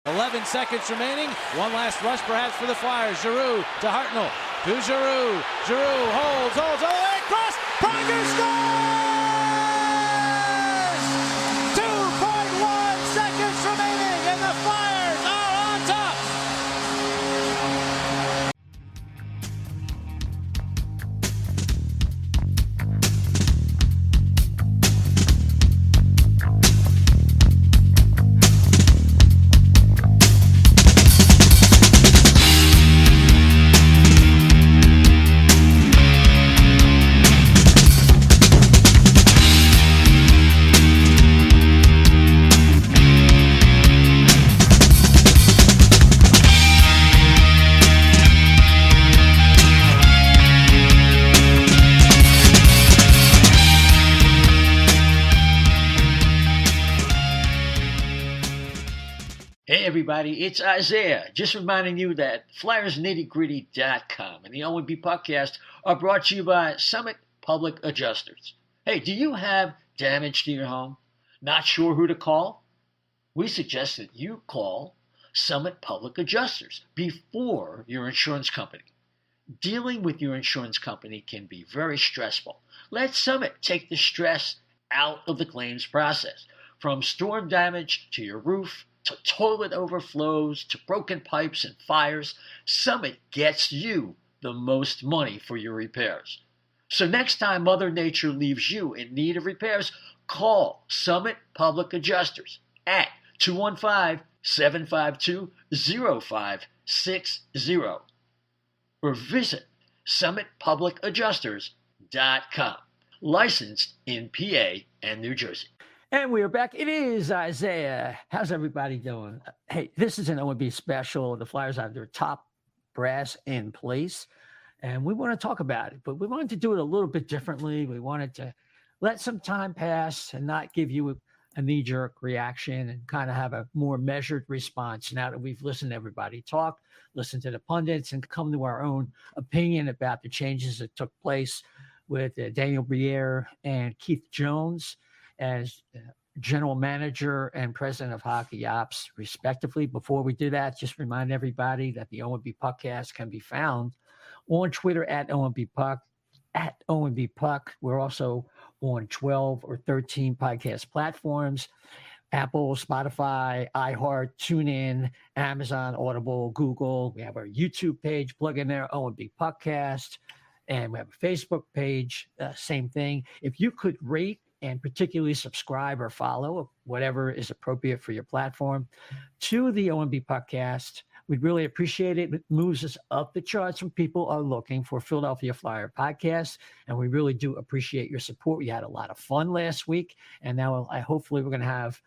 11 seconds remaining. One last rush perhaps for the Flyers. Giroux to Hartnell. To Giroux. Giroux holds all the way across. Prager scores! 2.1 seconds remaining and the Flyers are on top. Hey everybody, it's Isaiah. Just reminding you that FlyersNittyGritty.com and the O&B Puckcast are brought to you by Summit Public Adjusters. Hey, do you have damage to your home? Not sure who to call? We suggest that you call Summit Public Adjusters before your insurance company. Dealing with your insurance company can be very stressful. Let Summit take the stress out of the claims process. From storm damage to your roof, to toilet overflows, to broken pipes and fires, Summit gets you the most money for your repairs. So next time Mother Nature leaves you in need of repairs, call Summit Public Adjusters at 215-752-0560 or visit summitpublicadjusters.com. Licensed in PA and New Jersey. And we are back. It is Isaiah. How's everybody doing? Hey, this is an O&B special. The Flyers have their top brass in place, and we want to talk about it, but we wanted to do it a little bit differently. We wanted to let some time pass and not give you a knee-jerk reaction and kind of have a more measured response now that we've listened to everybody talk, listened to the pundits, and come to our own opinion about the changes that took place with Daniel Briere and Keith Jones as general manager and president of Hockey Ops, respectively. Before we do that, just remind everybody that the O&B Puckcast can be found on Twitter at O&B Puck, at O&B Puck. We're also on 12 or 13 podcast platforms: Apple, Spotify, iHeart, TuneIn, Amazon, Audible, Google. We have our YouTube page, plug in there, O&B Puckcast, and we have a Facebook page, same thing. If you could rate and particularly subscribe or follow, whatever is appropriate for your platform, to the O&B Puckcast, we'd really appreciate it. It moves us up the charts when people are looking for Philadelphia Flyer podcasts, and we really do appreciate your support. We had a lot of fun last week, and now hopefully we're going to have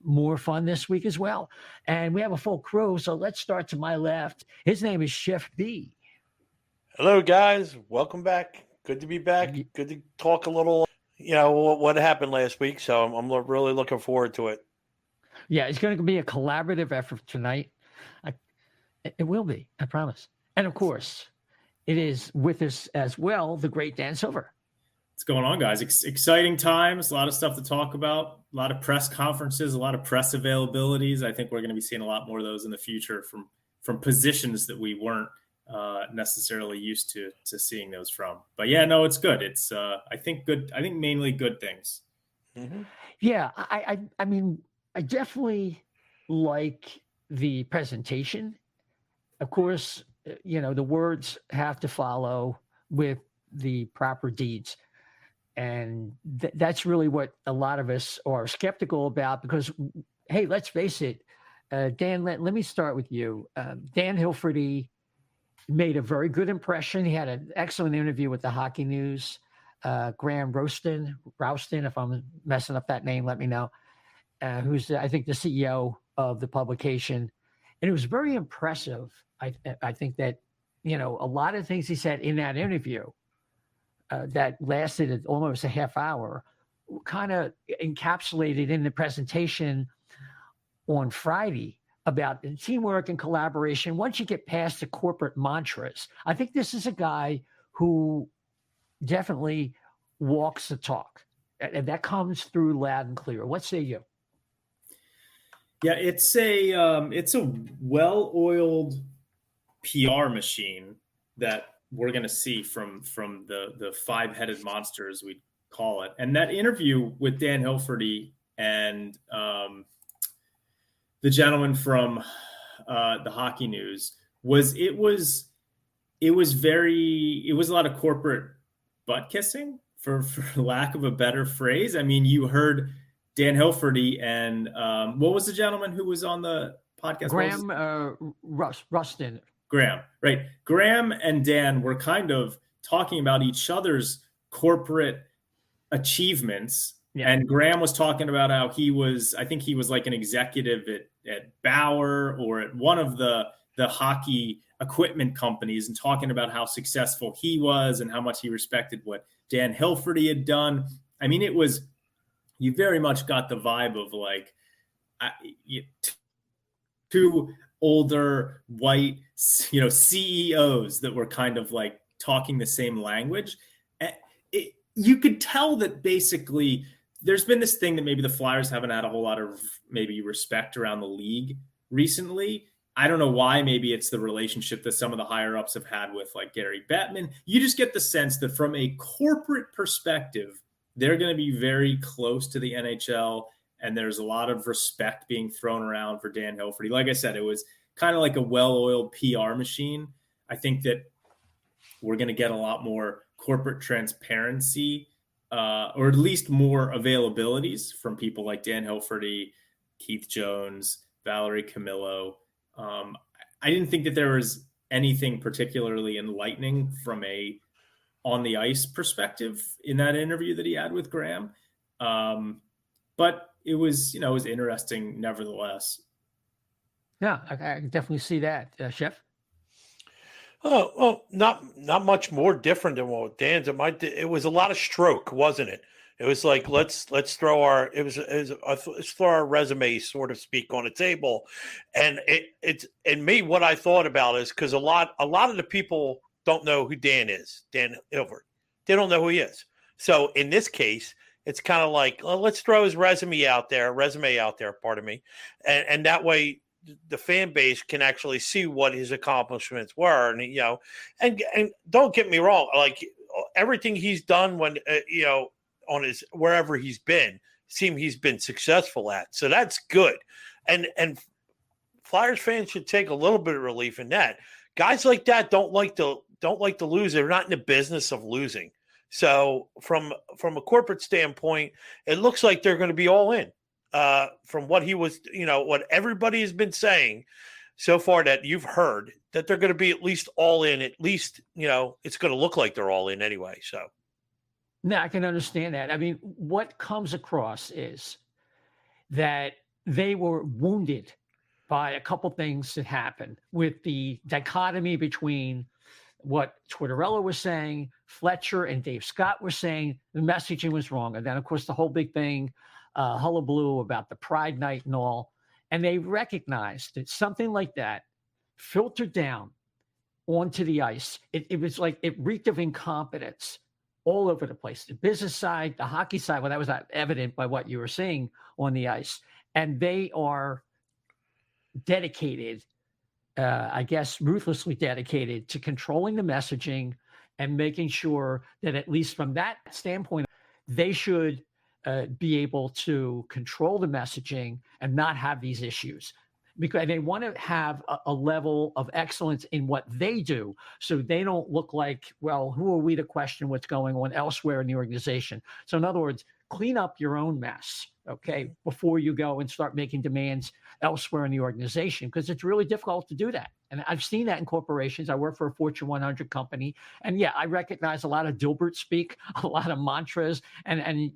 more fun this week as well. And we have a full crew, so let's start to my left. His name is Chef B. Hello, guys. Welcome back. Good to be back. Good to talk a little, what happened last week. So I'm really looking forward to it. Yeah, it's going to be a collaborative effort tonight. It will be, I promise. And of course, it is with us as well, the great Dan Silver. What's going on, guys? Exciting times, a lot of stuff to talk about, a lot of press conferences, a lot of press availabilities. I think we're going to be seeing a lot more of those in the future from positions that we weren't necessarily used to seeing those from. But yeah, no, it's good. It's I think mainly good things. Mm-hmm. Yeah, I mean, I definitely like the presentation. Of course, the words have to follow with the proper deeds. And that's really what a lot of us are skeptical about because, hey, let's face it, Dan, let me start with you. Dan Hilferty made a very good impression. He had an excellent interview with the Hockey News. Graham Rouston, if I'm messing up that name, let me know, who's, I think, the CEO of the publication. And it was very impressive. I think that, a lot of things he said in that interview that lasted almost a half hour kind of encapsulated in the presentation on Friday about teamwork and collaboration. Once you get past the corporate mantras, I think this is a guy who definitely walks the talk, and that comes through loud and clear. What say you? Yeah, it's a well-oiled PR machine that we're going to see from the five-headed monster, as we call it. And that interview with Dan Hilferty and the gentleman from the Hockey News was a lot of corporate butt kissing, for lack of a better phrase. I mean, you heard Dan Hilferty and what was the gentleman who was on the podcast? Graham Rustin. Graham, right? Graham and Dan were kind of talking about each other's corporate achievements. Yeah. And Graham was talking about how I think he was like an executive at Bauer or at one of the hockey equipment companies, and talking about how successful he was and how much he respected what Dan Hilferty had done. I mean, you very much got the vibe of like two older white, CEOs that were kind of like talking the same language. You could tell that basically there's been this thing that maybe the Flyers haven't had a whole lot of maybe respect around the league recently. I don't know why. Maybe it's the relationship that some of the higher ups have had with like Gary Bettman. You just get the sense that from a corporate perspective, they're going to be very close to the NHL, and there's a lot of respect being thrown around for Dan Hilferty. Like I said, it was kind of like a well-oiled PR machine. I think that we're going to get a lot more corporate transparency, or at least more availabilities from people like Dan Hilferty, Keith Jones, Valerie Camillo. I didn't think that there was anything particularly enlightening from a on the ice perspective in that interview that he had with Graham. But it was interesting nevertheless. Yeah, I can definitely see that, Chef. Oh, well, not much more different than what Dan's. It was a lot of stroke, wasn't it? It was like let's throw our resumes, sort of speak, on the table, and what I thought about is because a lot of the people don't know who Dan is, Dan Hilferty. They don't know who he is. So in this case, it's kind of like, well, let's throw his resume out there, pardon me, and that way the fan base can actually see what his accomplishments were, and don't get me wrong, like everything he's done when on his wherever he's been, he's been successful at, so that's good, and Flyers fans should take a little bit of relief in that. Guys like that don't like to lose. They're not in the business of losing. So from a corporate standpoint, it looks like they're going to be all in. From what he was, what everybody has been saying so far that you've heard, that they're going to be at least all in. At least, it's going to look like they're all in anyway. So, no, I can understand that. I mean, what comes across is that they were wounded by a couple things that happened with the dichotomy between what Tortorella was saying, Fletcher and Dave Scott were saying. The messaging was wrong. And then, of course, the whole big thing, hullabaloo about the Pride Night and all. And they recognized that something like that filtered down onto the ice. It was like it reeked of incompetence all over the place. The business side, the hockey side, well, that was not evident by what you were seeing on the ice. And they are dedicated, I guess, ruthlessly dedicated to controlling the messaging and making sure that, at least from that standpoint, they should be able to control the messaging and not have these issues, because they want to have a level of excellence in what they do, so they don't look like, well, who are we to question what's going on elsewhere in the organization? So in other words, clean up your own mess, okay, before you go and start making demands elsewhere in the organization, because it's really difficult to do that. And I've seen that in corporations. I work for a Fortune 100 company, and yeah, I recognize a lot of Dilbert speak, a lot of mantras, and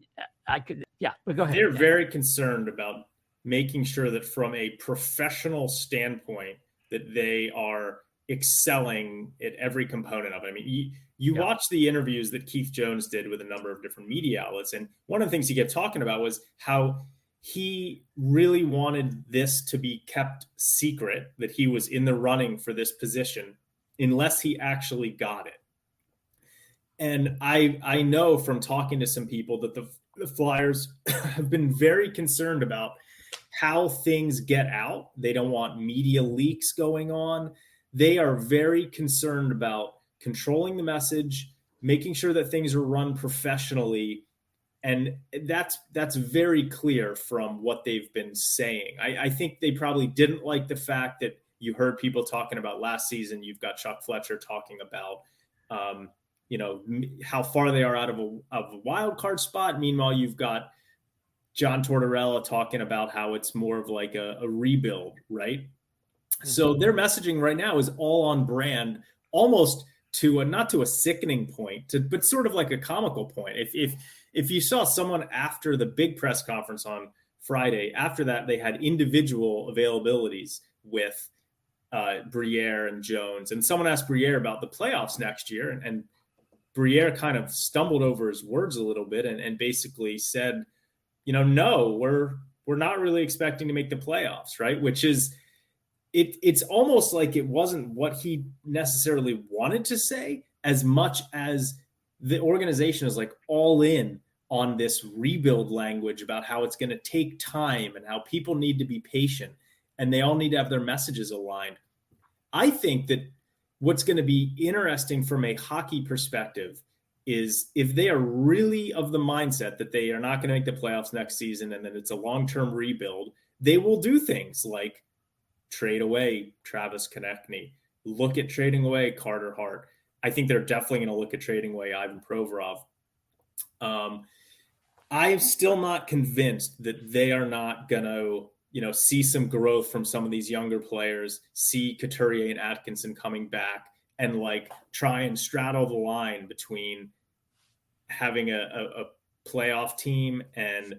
I could, yeah, but go ahead. They're very concerned about making sure that from a professional standpoint that they are excelling at every component of it. I mean, you watch the interviews that Keith Jones did with a number of different media outlets, and one of the things he kept talking about was how he really wanted this to be kept secret, that he was in the running for this position, unless he actually got it. And I know from talking to some people that the Flyers have been very concerned about how things get out. They don't want media leaks going on. They are very concerned about controlling the message, making sure that things are run professionally. And that's very clear from what they've been saying. I think they probably didn't like the fact that you heard people talking about last season. You've got Chuck Fletcher talking about, how far they are out of a wild card spot. Meanwhile, you've got John Tortorella talking about how it's more of like a rebuild, right? Mm-hmm. So their messaging right now is all on brand, almost to not to a sickening point, but sort of like a comical point. If you saw someone after the big press conference on Friday, after that they had individual availabilities with Briere and Jones, and someone asked Briere about the playoffs next year, and Briere kind of stumbled over his words a little bit and basically said, no, we're not really expecting to make the playoffs, right? Which is, it's almost like it wasn't what he necessarily wanted to say, as much as the organization is like all in on this rebuild language about how it's going to take time and how people need to be patient and they all need to have their messages aligned. I think that what's going to be interesting from a hockey perspective is if they are really of the mindset that they are not going to make the playoffs next season and that it's a long-term rebuild, they will do things like trade away Travis Konechny, look at trading away Carter Hart. I think they're definitely going to look at trading away Ivan Provorov. I am still not convinced that they are not going to, see some growth from some of these younger players, see Couturier and Atkinson coming back and like try and straddle the line between having a playoff team and,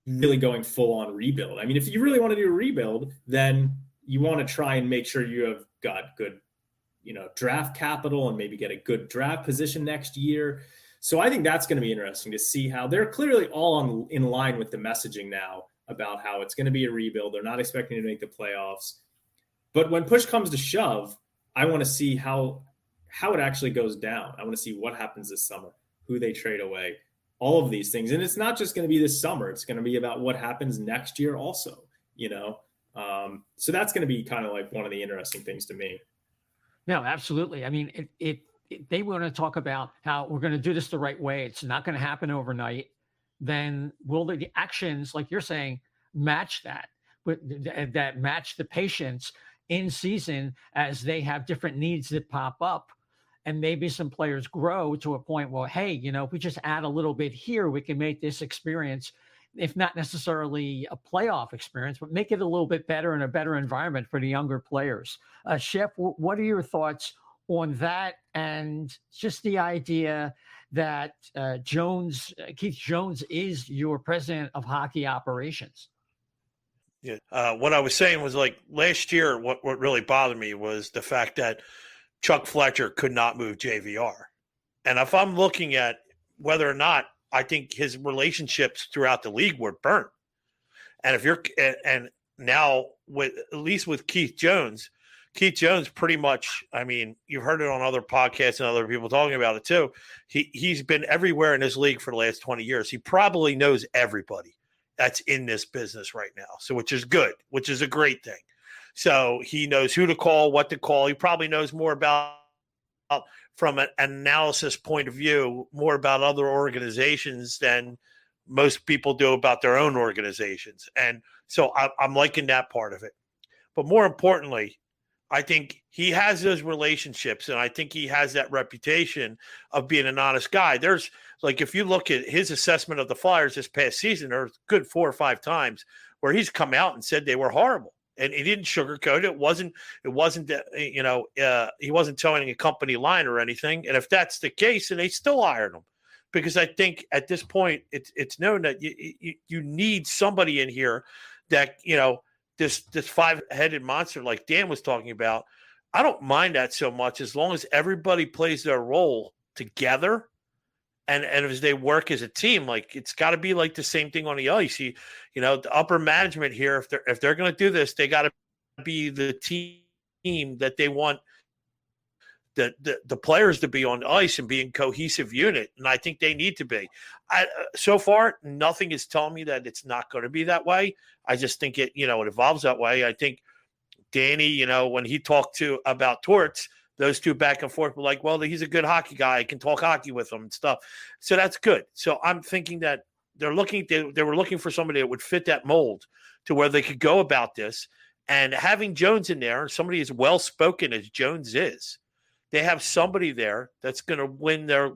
really going full on rebuild. I mean, if you really want to do a rebuild, then you want to try and make sure you have got good, draft capital and maybe get a good draft position next year. So I think that's going to be interesting to see how they're clearly all in line with the messaging now about how it's going to be a rebuild. They're not expecting to make the playoffs. But when push comes to shove, I want to see how it actually goes down. I want to see what happens this summer, who they trade away, all of these things. And it's not just going to be this summer. It's going to be about what happens next year also, So that's going to be kind of like one of the interesting things to me. No, absolutely. I mean, they want to talk about how we're going to do this the right way. It's not going to happen overnight. Then will the actions, like you're saying, match that, that match the patience in season as they have different needs that pop up? And maybe some players grow to a point, well, hey, if we just add a little bit here, we can make this experience, if not necessarily a playoff experience, but make it a little bit better and a better environment for the younger players. Shep, what are your thoughts on that? And just the idea that Keith Jones is your president of hockey operations. Yeah. What I was saying was like last year, what really bothered me was the fact that Chuck Fletcher could not move JVR. And if I'm looking at whether or not, I think his relationships throughout the league were burnt. And and now with, at least with Keith Jones pretty much, I mean, you've heard it on other podcasts and other people talking about it too. He's been everywhere in this league for the last 20 years. He probably knows everybody that's in this business right now. So, which is good, which is a great thing. So he knows who to call, what to call. He probably knows more about, from an analysis point of view, more about other organizations than most people do about their own organizations. And so I'm liking that part of it. But more importantly, I think he has those relationships, and I think he has that reputation of being an honest guy. There's, like, if you look at his assessment of the Flyers this past season, there's a good 4 or 5 times where he's come out and said they were horrible. And he didn't sugarcoat it. It wasn't he wasn't telling a company line or anything. And if that's the case, then they still hired him, because I think at this point it's known that you need somebody in here that, this 5-headed monster like Dan was talking about. I don't mind that so much as long as everybody plays their role together. And as they work as a team, like, it's got to be like the same thing on the ice. The upper management here, if they're going to do this, they got to be the team that they want the players to be on the ice and be in cohesive unit, and I think they need to be. So far, nothing is telling me that it's not going to be that way. I just think it evolves that way. I think Danny, when he talked about Torts, those two back and forth were like, well, he's a good hockey guy. I can talk hockey with him and stuff. So that's good. So I'm thinking that they were looking for somebody that would fit that mold to where they could go about this. And having Jones in there, somebody as well-spoken as Jones is, they have somebody there that's going to win their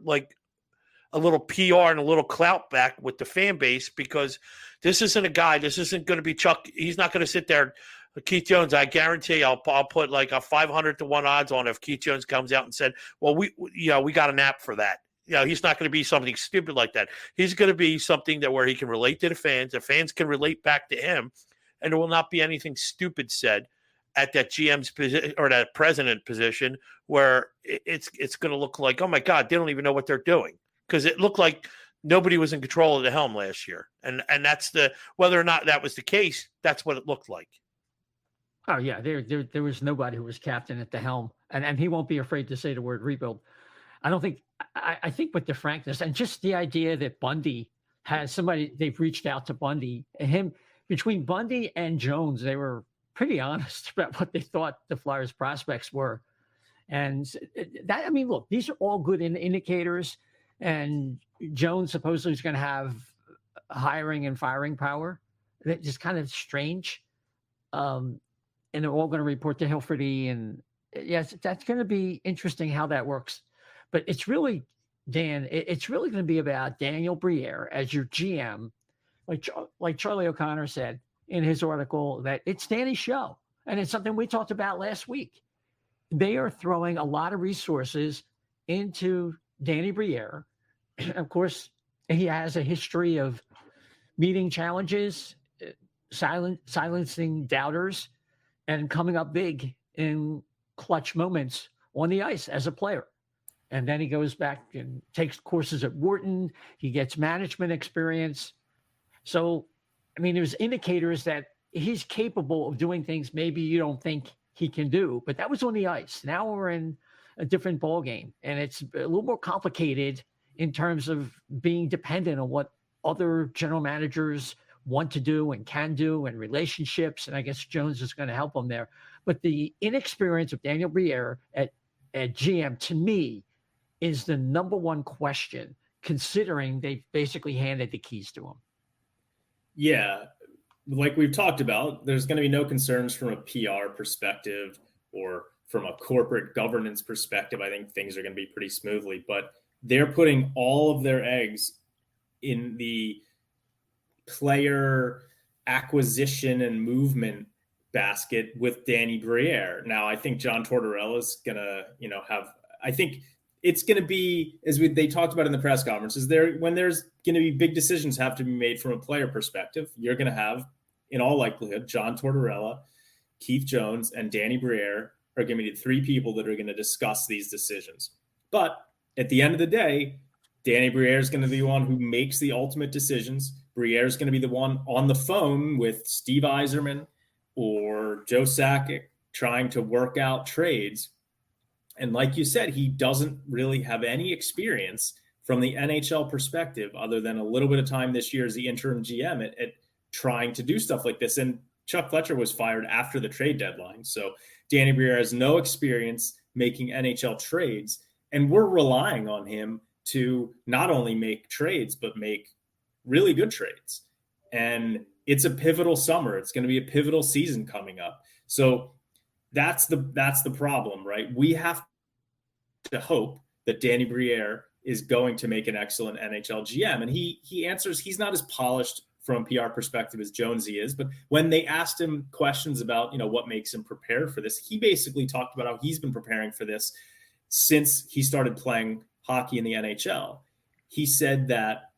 a little PR and a little clout back with the fan base, because this isn't going to be Chuck. He's not going to sit there. Keith Jones, I guarantee I'll put like a 500 to 1 odds on if Keith Jones comes out and said, well, we got an app for that. He's not going to be something stupid like that. He's going to be something that where he can relate to the fans can relate back to him, and there will not be anything stupid said at that GM's position or that president position where it's going to look like, oh my God, they don't even know what they're doing, because it looked like nobody was in control of the helm last year, and that's whether or not that was the case, that's what it looked like. Oh yeah, there was nobody who was captain at the helm, and he won't be afraid to say the word rebuild. I think with the frankness and just the idea that Bundy has somebody, they've reached out to Bundy, and between Bundy and Jones, they were pretty honest about what they thought the Flyers prospects were. And that, look, these are all good indicators, and Jones supposedly is going to have hiring and firing power. That's just kind of strange. And they're all going to report to Hilferty, and yes, that's going to be interesting how that works. But it's really, Dan, it's really going to be about Daniel Briere as your GM, like Charlie O'Connor said in his article, that it's Danny's show, and it's something we talked about last week. They are throwing a lot of resources into Danny Briere. Of course, he has a history of meeting challenges, silencing doubters, and coming up big in clutch moments on the ice as a player. And then he goes back and takes courses at Wharton. He gets management experience. So, there's indicators that he's capable of doing things maybe you don't think he can do, but that was on the ice. Now we're in a different ballgame, and it's a little more complicated in terms of being dependent on what other general managers want to do and can do, and relationships. And I guess Jones is going to help him there. But the inexperience of Daniel Briere at GM, to me, is the number one question, considering they basically handed the keys to him. Yeah. Like we've talked about, there's going to be no concerns from a PR perspective or from a corporate governance perspective. I think things are going to be pretty smoothly, but they're putting all of their eggs in the player acquisition and movement basket with Danny Briere. Now, I think John Tortorella is going to, I think it's going to be, they talked about in the press conferences, when there's going to be big decisions have to be made from a player perspective, you're going to have, in all likelihood, John Tortorella, Keith Jones, and Danny Briere are going to be the three people that are going to discuss these decisions. But at the end of the day, Danny Briere is going to be the one who makes the ultimate decisions. Briere is going to be the one on the phone with Steve Yzerman or Joe Sakic trying to work out trades. And like you said, he doesn't really have any experience from the NHL perspective other than a little bit of time this year as the interim GM at trying to do stuff like this. And Chuck Fletcher was fired after the trade deadline. So Danny Briere has no experience making NHL trades. And we're relying on him to not only make trades, but make really good trades. And it's a pivotal summer. It's going to be a pivotal season coming up. So that's the problem, right? We have to hope that Danny Briere is going to make an excellent NHL GM. And he answers, he's not as polished from a PR perspective as Jonesy is, but when they asked him questions about, what makes him prepare for this, he basically talked about how he's been preparing for this since he started playing hockey in the NHL. He said that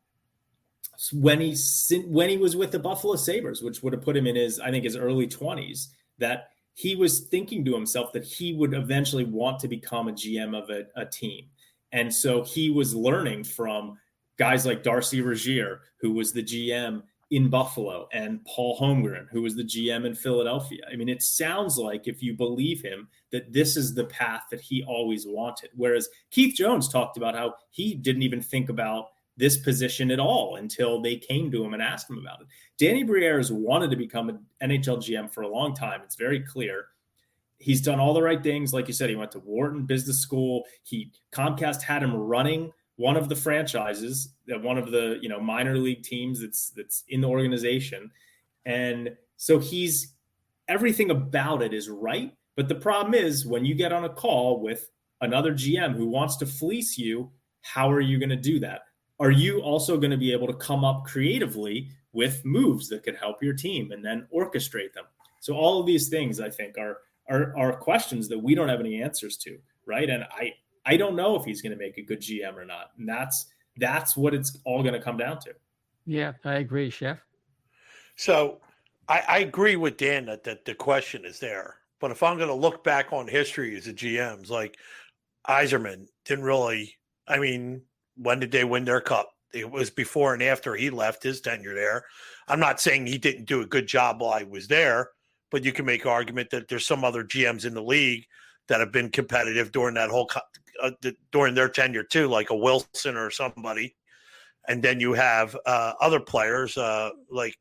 when he was with the Buffalo Sabres, which would have put him in his early 20s, that he was thinking to himself that he would eventually want to become a GM of a team. And so he was learning from guys like Darcy Regier, who was the GM in Buffalo and Paul Holmgren, who was the GM in Philadelphia. I mean, it sounds like, if you believe him, that this is the path that he always wanted. Whereas Keith Jones talked about how he didn't even think about this position at all until they came to him and asked him about it. Danny Briere has wanted to become an NHL GM for a long time. It's very clear. He's done all the right things. Like you said, he went to Wharton Business School. Comcast had him running one of the franchises, one of the minor league teams that's in the organization. And so everything about it is right. But the problem is, when you get on a call with another GM who wants to fleece you, how are you going to do that? Are you also going to be able to come up creatively with moves that could help your team and then orchestrate them? So all of these things, I think, are questions that we don't have any answers to, right? And I don't know if he's going to make a good GM or not. And that's what it's all going to come down to. Yeah, I agree, Chef. So I agree with Dan that the question is there. But if I'm going to look back on history as a GMs, like Yzerman didn't really, I mean, when did they win their cup? It was before and after he left his tenure there. I'm not saying he didn't do a good job while he was there, but you can make an argument that there's some other GMs in the league that have been competitive during that whole during their tenure too, like a Wilson or somebody. And then you have other players like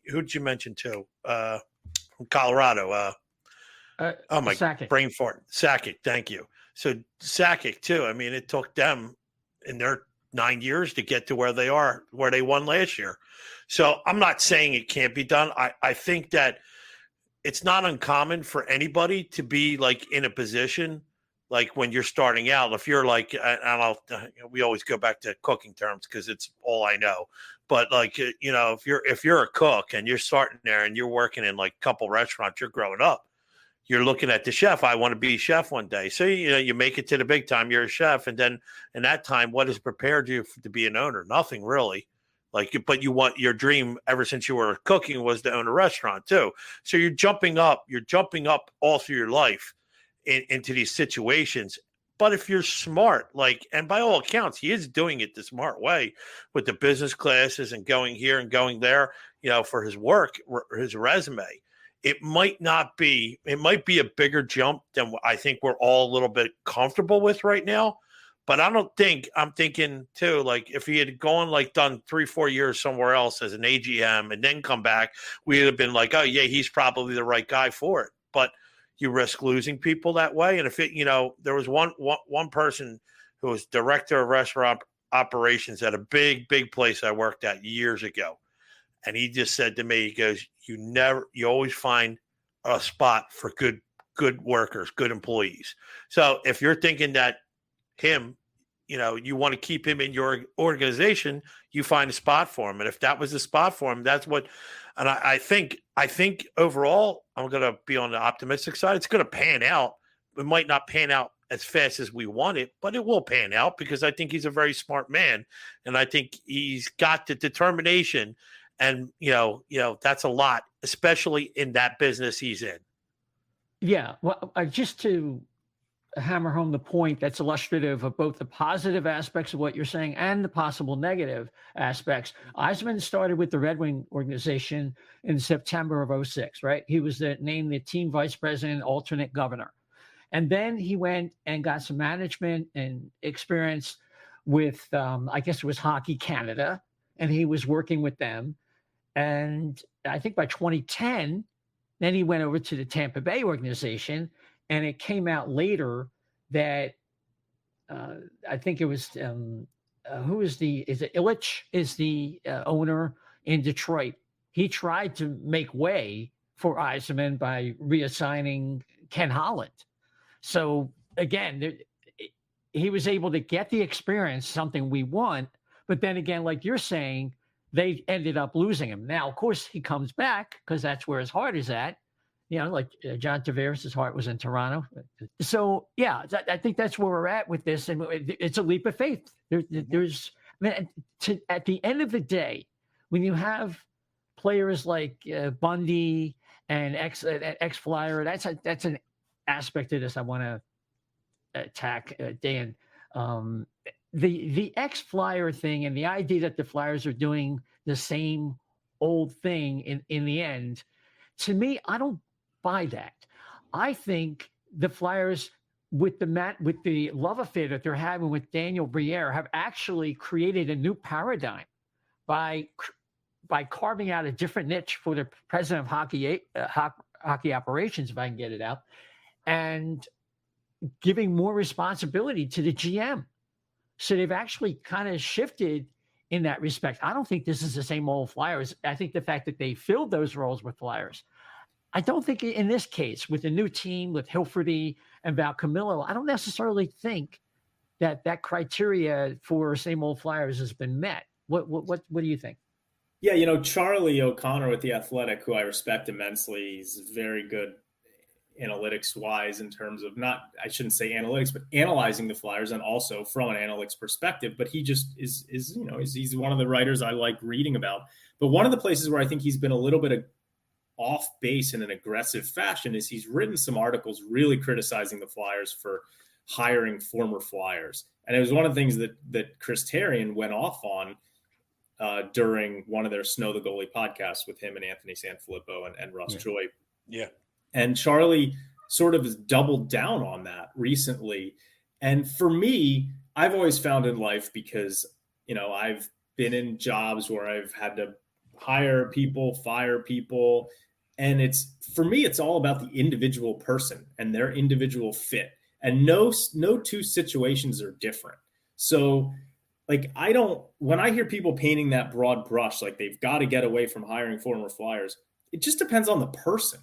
who did you mention too? From Colorado. Oh my Sakic. Brain fart. Sakic, thank you. So Sakic too. I mean, it took them in their 9 years to get to where they are, where they won last year. So I'm not saying it can't be done. I think that it's not uncommon for anybody to be like in a position like when you're starting out. If you're like, and we always go back to cooking terms because it's all I know. But like, if you're a cook and you're starting there and you're working in like a couple restaurants, you're growing up. You're looking at the chef. I want to be a chef one day. So, you make it to the big time. You're a chef. And then in that time, what has prepared you to be an owner? Nothing really. But you want your dream ever since you were cooking was to own a restaurant too. So you're jumping up all through your life into these situations. But if you're smart, and by all accounts, he is doing it the smart way with the business classes and going here and going there, for his work, his resume. It might be a bigger jump than I think we're all a little bit comfortable with right now. But I'm thinking too, like if he had done 3-4 years somewhere else as an AGM and then come back, we'd have been like, oh yeah, he's probably the right guy for it. But you risk losing people that way. And if there was one person who was director of restaurant operations at a big place I worked at years ago. And he just said to me, he goes, you always find a spot for good workers, good employees. So if you're thinking that him, you want to keep him in your organization, you find a spot for him. And if that was the spot for him, that's what, and I think overall, I'm going to be on the optimistic side. It's going to pan out. It might not pan out as fast as we want it, but it will pan out because I think he's a very smart man. And I think he's got the determination. And, that's a lot, especially in that business he's in. Yeah. Well, just to hammer home the point that's illustrative of both the positive aspects of what you're saying and the possible negative aspects. Yzerman started with the Red Wing organization in September of 2006, right? He was named the team vice president, alternate governor. And then he went and got some management and experience with, I guess it was Hockey Canada, and he was working with them. And I think by 2010, then he went over to the Tampa Bay organization, and it came out later that I think it was is it Illich is the owner in Detroit. He tried to make way for Yzerman by reassigning Ken Holland. So again, he was able to get the experience, something we want. But then again, like you're saying, they ended up losing him. Now, of course, he comes back because that's where his heart is at. Like John Tavares' heart was in Toronto. So, yeah, I think that's where we're at with this. And it's a leap of faith. At the end of the day, when you have players like Bundy and ex-Flyer, that's an aspect of this I want to attack, Dan. The ex-Flyer thing and the idea that the Flyers are doing the same old thing in the end. To me, I don't buy that. I think the Flyers, with the love affair that they're having with Daniel Briere, have actually created a new paradigm by carving out a different niche for the president of hockey operations, if I can get it out, and giving more responsibility to the GM. So they've actually kind of shifted in that respect. I don't think this is the same old Flyers. I think the fact that they filled those roles with Flyers. I don't think in this case, with the new team, with Hilferty and Val Camillo, I don't necessarily think that criteria for same old Flyers has been met. What do you think? Yeah, Charlie O'Connor with The Athletic, who I respect immensely, he's very good analytics wise in terms of I shouldn't say analytics, but analyzing the Flyers, and also from an analytics perspective. But he just is he's one of the writers I like reading about. But one of the places where I think he's been a little bit off base in an aggressive fashion is he's written some articles really criticizing the Flyers for hiring former Flyers. And it was one of the things that Chris Therien went off on during one of their Snow the Goalie podcasts with him and Anthony Sanfilippo and Russ Joy. Yeah. And Charlie sort of has doubled down on that recently. And for me, I've always found in life, because, I've been in jobs where I've had to hire people, fire people. And for me, it's all about the individual person and their individual fit. And no two situations are different. So when I hear people painting that broad brush, like they've got to get away from hiring former Flyers, it just depends on the person.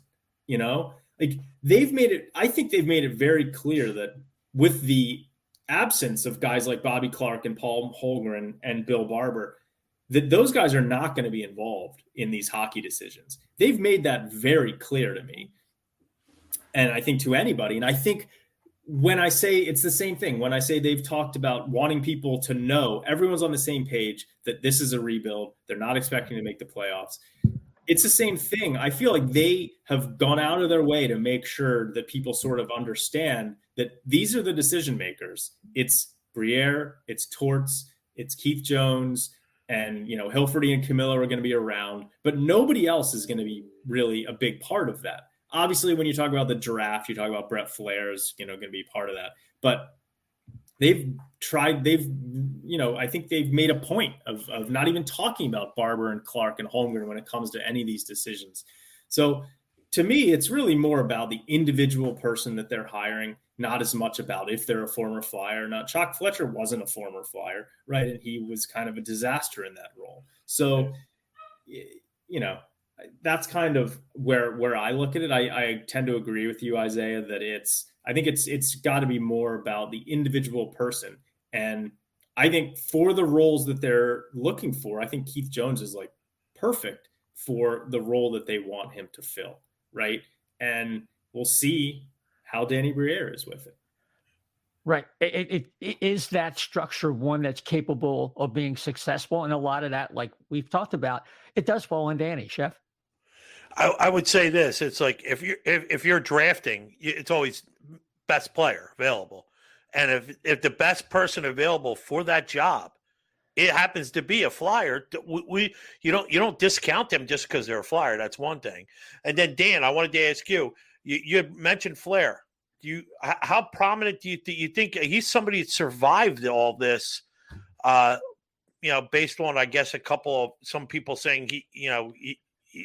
I think they've made it very clear that with the absence of guys like Bobby Clarke and Paul Holmgren and Bill Barber, that those guys are not going to be involved in these hockey decisions. They've made that very clear to me. And I think to anybody, and I think when I say it's the same thing, when I say they've talked about wanting people to know everyone's on the same page, that this is a rebuild, they're not expecting to make the playoffs. It's the same thing. I feel like they have gone out of their way to make sure that people sort of understand that these are the decision makers. It's Briere, it's Torts, it's Keith Jones, and Hilferty and Camillo are going to be around, but nobody else is going to be really a big part of that. Obviously, when you talk about the draft, you talk about Brett Flair is going to be part of that. But I think they've made a point of not even talking about Barber and Clarke and Holmgren when it comes to any of these decisions. So to me, it's really more about the individual person that they're hiring, not as much about if they're a former Flyer or not. Chuck Fletcher wasn't a former Flyer, right? And he was kind of a disaster in that role. So, that's kind of where I look at it. I tend to agree with you, Isaiah, that I think it's got to be more about the individual person. And I think for the roles that they're looking for, I think Keith Jones is like perfect for the role that they want him to fill, right? And we'll see how Danny Briere is with it. Right. It is that structure one that's capable of being successful, and a lot of that, like we've talked about, it does fall on Danny, Chef. I would say this: it's like if you're drafting, it's always best player available, and if the best person available for that job, it happens to be a Flyer, you don't discount them just because they're a Flyer. That's one thing. And then Dan, I wanted to ask you. You had mentioned Flair. How prominent do you think he's somebody that survived all this? Based on I guess some people saying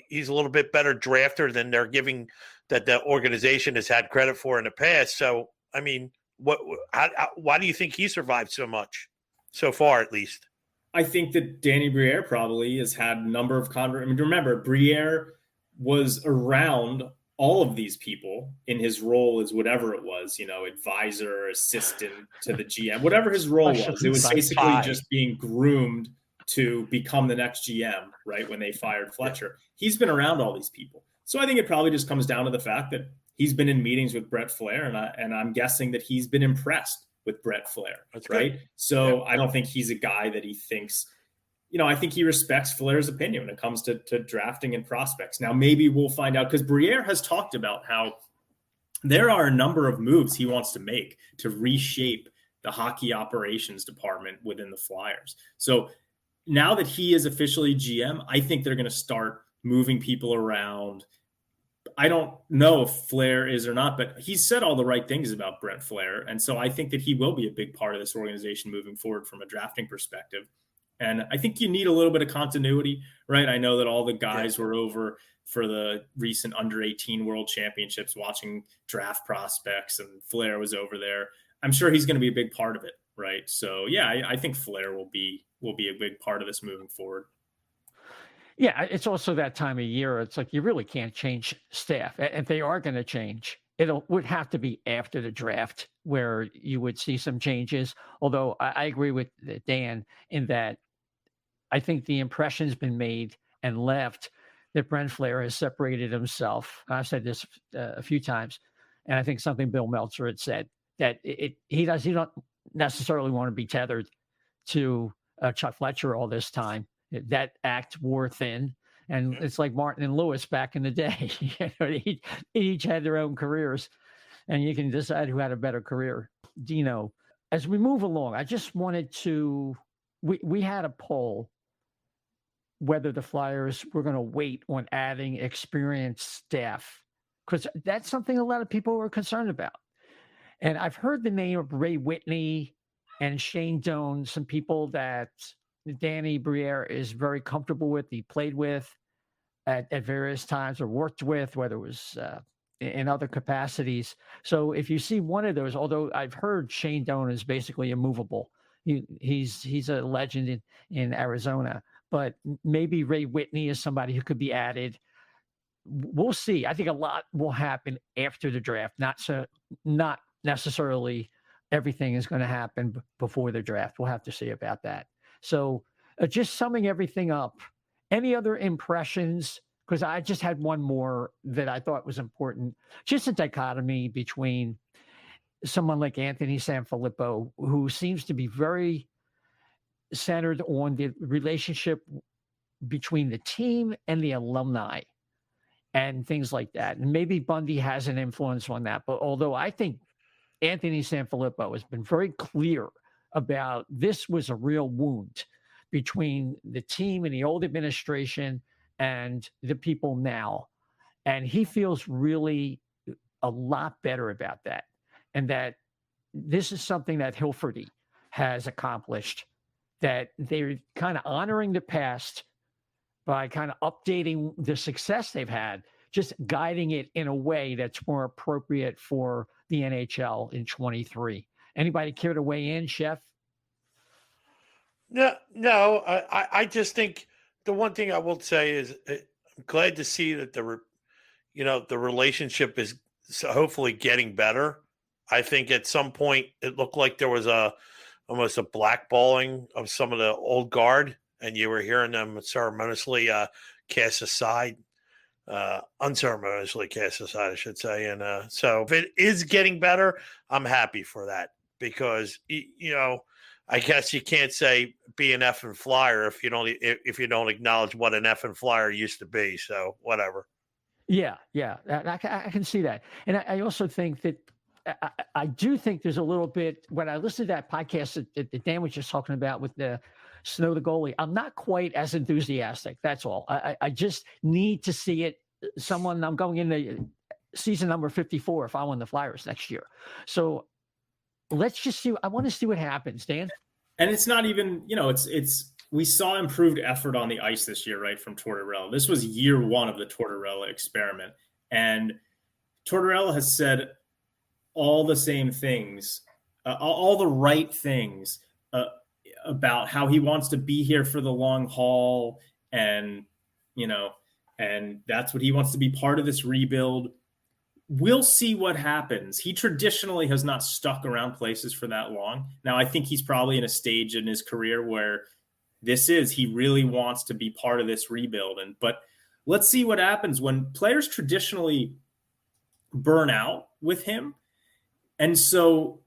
he's a little bit better drafter than they're giving that the organization has had credit for in the past. So I mean, why do you think he survived so much so far, at least? I think that Danny Briere probably has had a number of remember, Briere was around all of these people in his role as whatever it was, advisor, assistant to the GM, whatever his role was. It was basically just being groomed to become the next GM, right? When they fired Fletcher, he's been around all these people. So I think it probably just comes down to the fact that he's been in meetings with Brett Flair, and I'm guessing that he's been impressed with Brett Flair. That's right. Good. So yeah. I don't think he's a guy that he thinks, I think he respects Flair's opinion when it comes to drafting and prospects. Now, maybe we'll find out, because Briere has talked about how there are a number of moves he wants to make to reshape the hockey operations department within the Flyers. So now that he is officially GM, I think they're going to start moving people around. I don't know if Flair is or not, but he's said all the right things about Brett Flair. And so I think that he will be a big part of this organization moving forward from a drafting perspective. And I think you need a little bit of continuity, right? I know that all the guys were over for the recent under-18 World Championships watching draft prospects, and Flair was over there. I'm sure he's going to be a big part of it, right? So, yeah, I think Flair will be a big part of this moving forward. Yeah, it's also that time of year. It's like you really can't change staff. If they are going to change, would have to be after the draft where you would see some changes. Although I agree with Dan in that I think the impression's been made and left that Brent Flair has separated himself. I've said this a few times, and I think something Bill Meltzer had said, that he don't necessarily want to be tethered to Chuck Fletcher all this time. That act wore thin, and it's like Martin and Lewis back in the day. They each had their own careers, and you can decide who had a better career. Dino, as we move along, I just wanted to. We had a poll whether the Flyers were going to wait on adding experienced staff, because that's something a lot of people were concerned about. And I've heard the name of Ray Whitney and Shane Doan, some people that Danny Briere is very comfortable with, he played with at various times or worked with, whether it was in other capacities. So if you see one of those, although I've heard Shane Doan is basically immovable, he's a legend in Arizona, but maybe Ray Whitney is somebody who could be added. We'll see. I think a lot will happen after the draft, not necessarily everything is going to happen before the draft. We'll have to see about that. So just summing everything up, any other impressions? Because I just had one more that I thought was important. Just a dichotomy between someone like Anthony Sanfilippo, who seems to be very centered on the relationship between the team and the alumni and things like that. And maybe Bundy has an influence on that. But although I think Anthony Sanfilippo has been very clear about this was a real wound between the team and the old administration and the people now. And he feels really a lot better about that. And that this is something that Hilferty has accomplished, that they're kind of honoring the past by kind of updating the success they've had, just guiding it in a way that's more appropriate for the NHL in 23. Anybody care to weigh in, Chef? No. I just think the one thing I will say is I'm glad to see that the relationship is hopefully getting better. I think at some point it looked like there was almost a blackballing of some of the old guard, and you were hearing them unceremoniously cast aside, I should say. And so if it is getting better, I'm happy for that, because I guess you can't say be an effing Flyer if you don't acknowledge what an effing Flyer used to be. So whatever. Yeah, I can see that, and I also think that I do think there's a little bit when I listen to that podcast that Dan was just talking about with the Snow the goalie. I'm not quite as enthusiastic. That's all. I just need to see it. I'm going into season number 54 if I win the Flyers next year. So let's just see. I want to see what happens, Dan. And it's not even, we saw improved effort on the ice this year, right, from Tortorella. This was year one of the Tortorella experiment. And Tortorella has said all the same things, all the right things about how he wants to be here for the long haul. And that's what he wants to be part of this rebuild. We'll see what happens. He traditionally has not stuck around places for that long. Now, I think he's probably in a stage in his career where he really wants to be part of this rebuild. But let's see what happens when players traditionally burn out with him. And so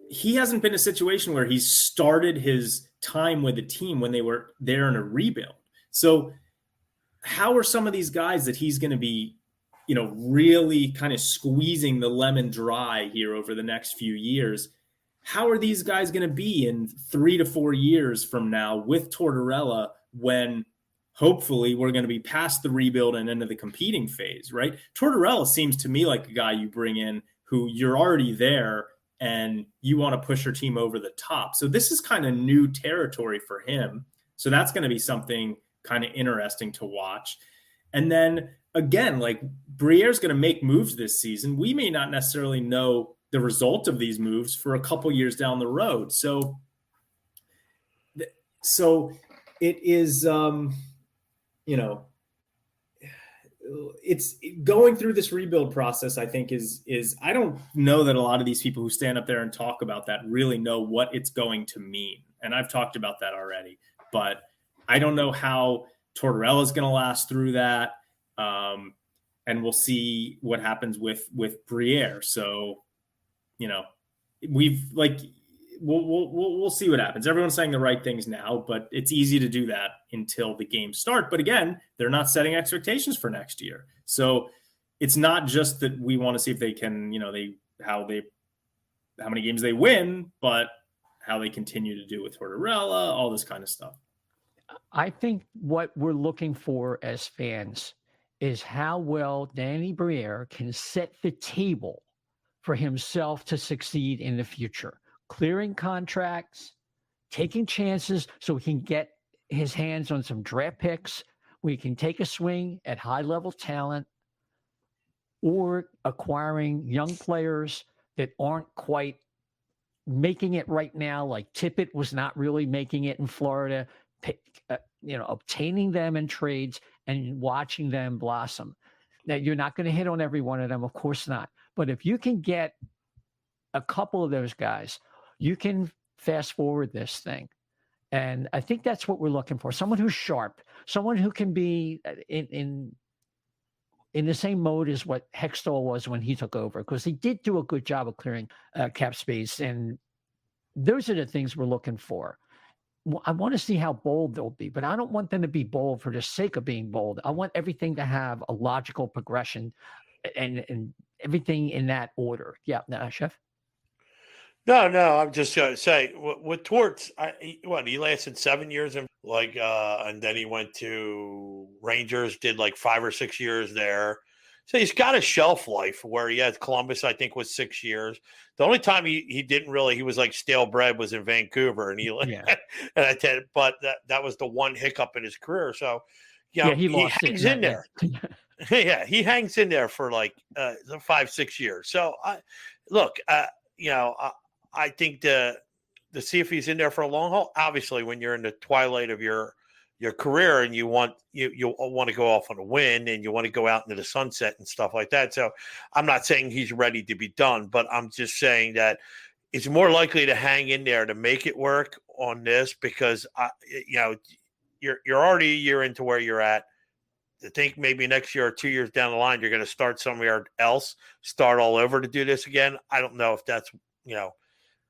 he hasn't been in a situation where he's started his time with the team when they were there in a rebuild. So how are some of these guys that he's going to be, really kind of squeezing the lemon dry here over the next few years? how are these guys going to be in 3 to 4 years from now with Tortorella when hopefully we're going to be past the rebuild and into the competing phase, right? Tortorella seems to me like a guy you bring in who you're already there and you want to push your team over the top. So this is kind of new territory for him. So that's going to be something kind of interesting to watch. And then again, like Briere's going to make moves this season. We may not necessarily know the result of these moves for a couple years down the road. So it is, it's going through this rebuild process, I think is I don't know that a lot of these people who stand up there and talk about that really know what it's going to mean. And I've talked about that already, but I don't know how Tortorella is going to last through that. And we'll see what happens with Briere. So, we'll see what happens. Everyone's saying the right things now, but it's easy to do that until the games start. But again, they're not setting expectations for next year. So it's not just that we want to see if they can, how many games they win, but how they continue to do with Tortorella, all this kind of stuff. I think what we're looking for as fans is how well Danny Briere can set the table for himself to succeed in the future. Clearing contracts, taking chances so he can get his hands on some draft picks where he can take a swing at high-level talent, or acquiring young players that aren't quite making it right now, like Tippett was not really making it in Florida, obtaining them in trades and watching them blossom. Now, you're not going to hit on every one of them, of course not. But if you can get a couple of those guys, you can fast forward this thing. And I think that's what we're looking for. Someone who's sharp, someone who can be in the same mode as what Hextall was when he took over, because he did do a good job of clearing cap space. And those are the things we're looking for. I want to see how bold they'll be, but I don't want them to be bold for the sake of being bold. I want everything to have a logical progression and everything in that order. Yeah, Chef? No, I'm just going to say with Torts, he lasted 7 years and and then he went to Rangers, did like 5 or 6 years there. So he's got a shelf life where he had Columbus, I think, was 6 years. The only time he didn't really, he was like stale bread, was in Vancouver, and but that was the one hiccup in his career. So he hangs in there. Yeah, he hangs in there for like 5-6 years. So I think to see if he's in there for a long haul. Obviously, when you're in the twilight of your career and you want to go off on a win and you want to go out into the sunset and stuff like that. So I'm not saying he's ready to be done, but I'm just saying that it's more likely to hang in there to make it work on this because you're already a year into where you're at. I think maybe next year or 2 years down the line, you're going to start somewhere else, start all over to do this again. I don't know if that's,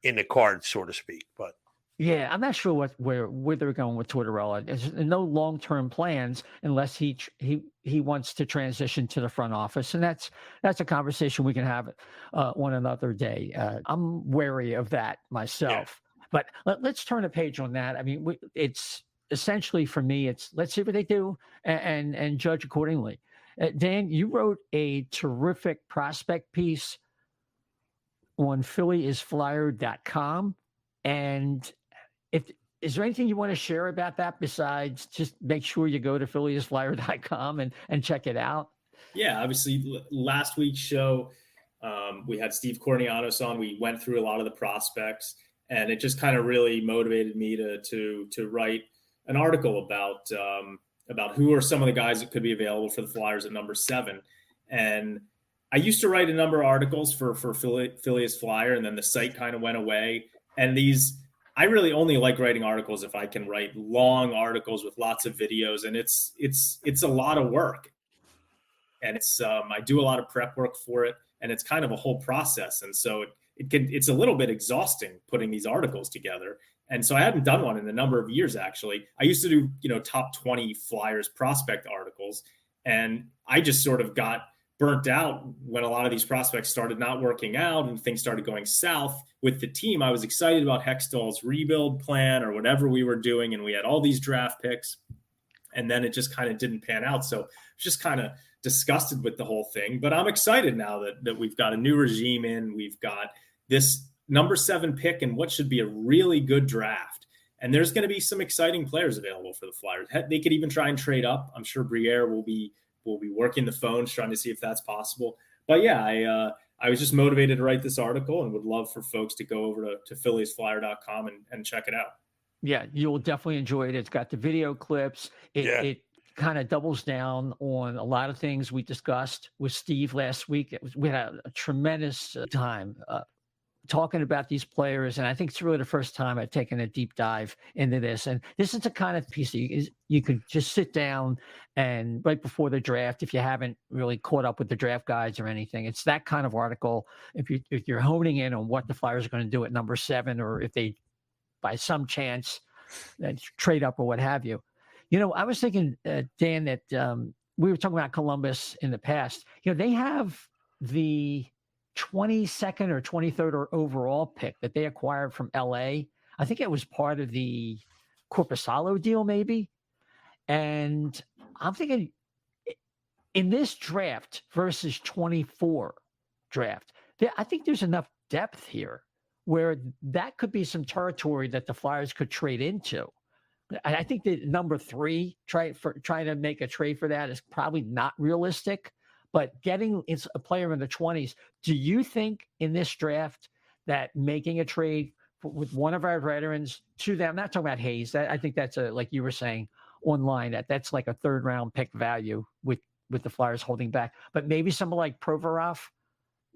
in the cards, so to speak, but. Yeah, I'm not sure where they're going with Tortorella. There's no long-term plans unless he wants to transition to the front office, and that's a conversation we can have on another day. I'm wary of that myself, but let's turn a page on that. I mean, it's essentially for me, it's let's see what they do and judge accordingly. Dan, you wrote a terrific prospect piece on PhillyIsFlyer.com, and is there anything you want to share about that besides just make sure you go to PhillyIsFlyer.com and check it out? Yeah, obviously last week's show, we had Steve Cornianos on. We went through a lot of the prospects, and it just kind of really motivated me to write an article about who are some of the guys that could be available for the Flyers at number 7. And I used to write a number of articles for Philly is Flyer, and then the site kind of went away. And I really only like writing articles if I can write long articles with lots of videos, and it's a lot of work. And I do a lot of prep work for it, and it's kind of a whole process. And so it's a little bit exhausting putting these articles together. And so I hadn't done one in a number of years, actually. I used to do, top 20 Flyers prospect articles, and I just sort of got burnt out when a lot of these prospects started not working out and things started going south with the team. I was excited about Hextall's rebuild plan or whatever we were doing, and we had all these draft picks, and then it just kind of didn't pan out. So just kind of disgusted with the whole thing. But I'm excited now that we've got a new regime in. We've got this number 7 pick in what should be a really good draft. And there's going to be some exciting players available for the Flyers. They could even try and trade up. I'm sure Briere will be working the phones trying to see if that's possible. But yeah, I was just motivated to write this article and would love for folks to go over to philliesflyer.com and check it out. Yeah, you'll definitely enjoy it. It's got the video clips. It kind of doubles down on a lot of things we discussed with Steve last week. We had a tremendous time talking about these players, and I think it's really the first time I've taken a deep dive into this. And this is the kind of piece that you could just sit down and right before the draft, if you haven't really caught up with the draft guides or anything, it's that kind of article. If you're honing in on what the Flyers are going to do at number 7, or if they, by some chance, trade up or what have you. I was thinking, Dan, that we were talking about Columbus in the past. They have the 22nd or 23rd overall pick that they acquired from LA. I think it was part of the Korpisalo deal, maybe. And I'm thinking in this draft versus 24 draft, I think there's enough depth here where that could be some territory that the Flyers could trade into. I think that number 3, trying to make a trade for that is probably not realistic. But getting a player in the 20s, do you think in this draft that making a trade with one of our veterans to them, I'm not talking about Hayes, I think that's like you were saying online, that's like a 3rd round pick value with the Flyers holding back. But maybe someone like Provorov,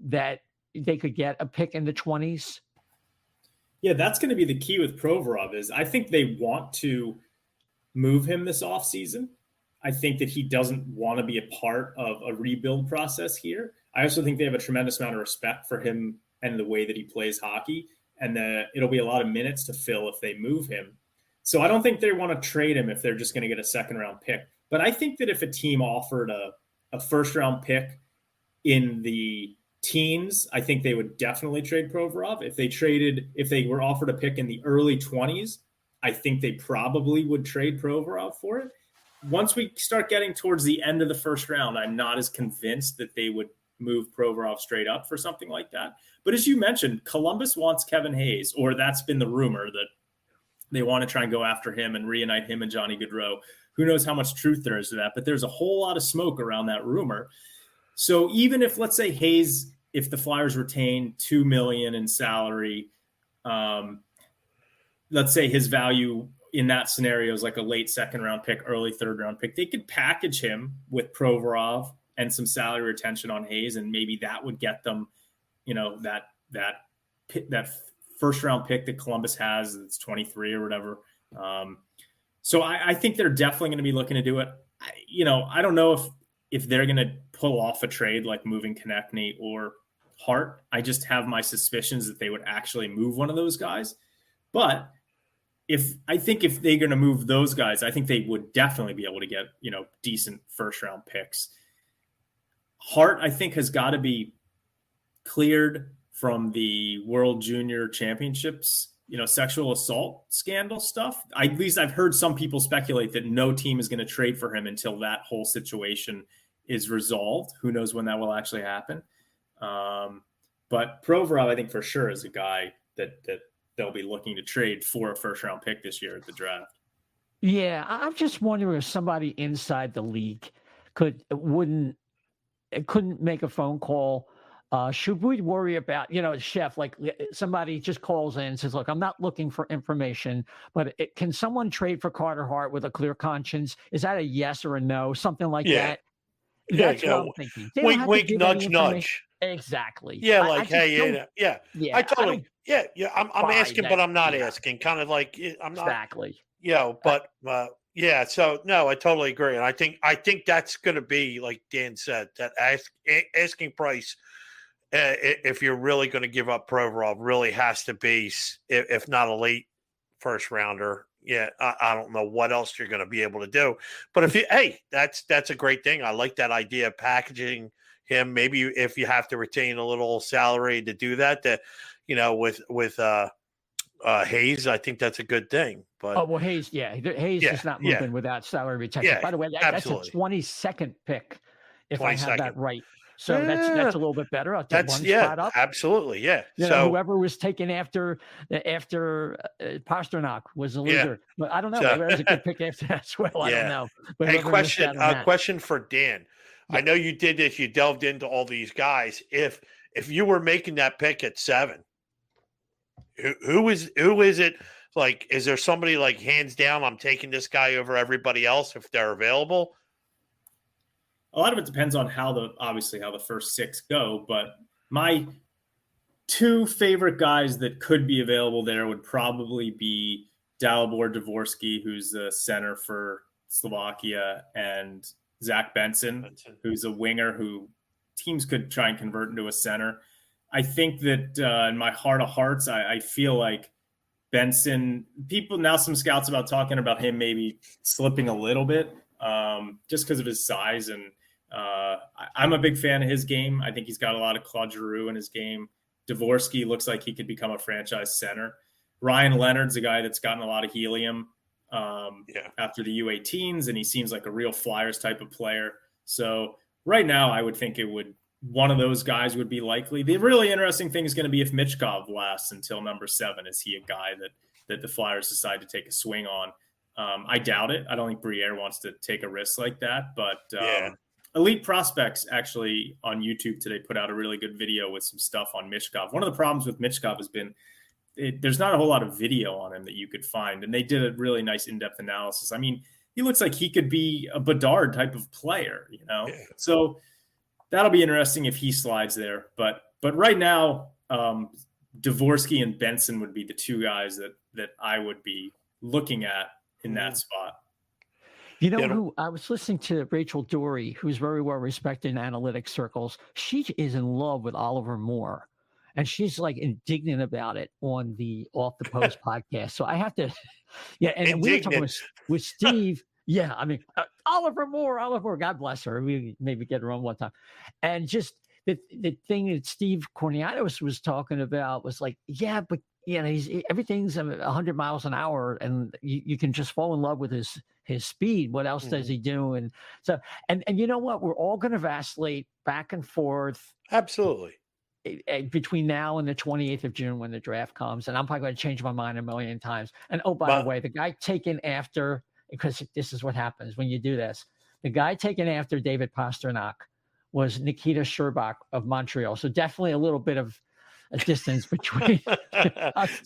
that they could get a pick in the 20s? Yeah, that's going to be the key with Provorov. Is I think they want to move him this offseason. I think that he doesn't want to be a part of a rebuild process here. I also think they have a tremendous amount of respect for him and the way that he plays hockey, and it'll be a lot of minutes to fill if they move him. So I don't think they want to trade him if they're just going to get a 2nd round pick. But I think that if a team offered a 1st round pick in the teens, I think they would definitely trade Provorov. If they were offered a pick in the early 20s, I think they probably would trade Provorov for it. Once we start getting towards the end of the 1st round, I'm not as convinced that they would move Provorov straight up for something like that. But as you mentioned, Columbus wants Kevin Hayes, or that's been the rumor that they want to try and go after him and reunite him and Johnny Gaudreau. Who knows how much truth there is to that, but there's a whole lot of smoke around that rumor. So even if, let's say, Hayes, if the Flyers retain $2 million in salary, let's say his value in that scenario is like a late 2nd round pick, early 3rd round pick, they could package him with Provorov and some salary retention on Hayes, and maybe that would get them, that 1st round pick that Columbus has, it's 23 or whatever. So I think they're definitely going to be looking to do it. I don't know if they're going to pull off a trade like moving Konechny or Hart. I just have my suspicions that they would actually move one of those guys. But if they're going to move those guys, I think they would definitely be able to get, decent 1st round picks. Hart, I think, has got to be cleared from the World Junior Championships, sexual assault scandal stuff. At least I've heard some people speculate that no team is going to trade for him until that whole situation is resolved. Who knows when that will actually happen? But Provorov, I think for sure, is a guy that they'll be looking to trade for a 1st round pick this year at the draft. Yeah, I'm just wondering if somebody inside the league couldn't make a phone call. Should we worry about, Chef, like somebody just calls in and says, look, I'm not looking for information, but can someone trade for Carter Hart with a clear conscience? Is that a yes or a no? Something like that. That's what I'm thinking. Wink, wink, nudge, nudge. Exactly. Yeah, I totally. I'm asking, but I'm not asking. Kind of like I'm not exactly. But So no, I totally agree, and I think that's going to be, like Dan said, that asking price. If you're really going to give up Provorov, really has to be, if not a late 1st rounder. Yeah, I don't know what else you're going to be able to do. But that's a great thing. I like that idea of packaging him. Maybe if you have to retain a little salary to do that, with Hayes, I think that's a good thing. But Oh, well, Hayes, Hayes is not moving without salary retention. By the way, that's a 22nd pick, if I have that right. So that's a little bit better. I'll get one spot up. Absolutely, yeah. So whoever was taken after Pasternak was a loser. But I don't know. Maybe that was a good pick after that as well. I don't know. But hey, question for Dan. Yeah. I know you did this. You delved into all these guys. If you were making that pick at 7, who is it? Like, is there somebody like hands down, I'm taking this guy over everybody else if they're available? A lot of it depends on how the first 6 go, but my 2 favorite guys that could be available there would probably be Dalibor Dvorsky, who's the center for Slovakia, and Zach Benson, who's a winger who teams could try and convert into a center. I think that in my heart of hearts, I feel like Benson, some scouts about talking about him maybe slipping a little bit just because of his size. And I'm a big fan of his game. I think he's got a lot of Claude Giroux in his game. Dvorsky looks like he could become a franchise center. Ryan Leonard's a guy that's gotten a lot of helium after the U18s, and he seems like a real Flyers type of player. So right now, I would think one of those guys would be likely. The really interesting thing is going to be if Michkov lasts until number 7. Is he a guy that the Flyers decide to take a swing on? I doubt it. I don't think Briere wants to take a risk like that. But Elite Prospects actually on YouTube today put out a really good video with some stuff on Michkov. One of the problems with Michkov has been there's not a whole lot of video on him that you could find. And they did a really nice in-depth analysis. I mean, he looks like he could be a Bedard type of player, Yeah. So that'll be interesting if he slides there. But right now, Dvorsky and Benson would be the 2 guys that I would be looking at in that spot. You know who I was listening to Rachel Dory, who's very well respected in analytics circles. She is in love with Oliver Moore, and she's like indignant about it on the Off the Post podcast. So I have to, and we were talking with Steve. Yeah, I mean, Oliver Moore, God bless her. We maybe get her on one time. And just the thing that Steve Corniatos was talking about was like, but everything's 100 miles an hour, and you can just fall in love with his speed. What else does he do? And so, and you know what? We're all going to vacillate back and forth. Absolutely. Between now and the 28th of June when the draft comes. And I'm probably going to change my mind a million times. And by the way, the guy taken after, because this is what happens when you do this. The guy taken after David Pasternak was Nikita Sherbak of Montreal. So definitely a little bit of a distance between us.